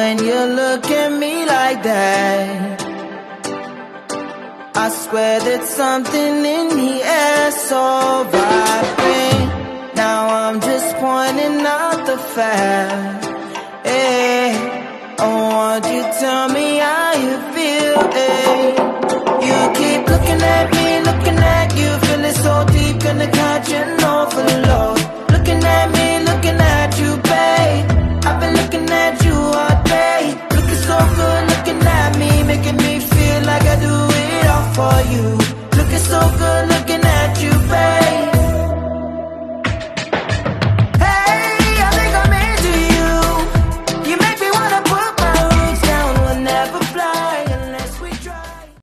when you look at me like that. I swear that something in the air so vibrant. Now I'm just pointing out the fact. Hey, I want you to tell me how you feel. Hey, you keep looking at me, looking at you, feeling so deep, gonna catch an overload. Looking at me, looking at you, babe. I've been looking at you all day. Looking so good, looking at me, making me feel like I do it all for you.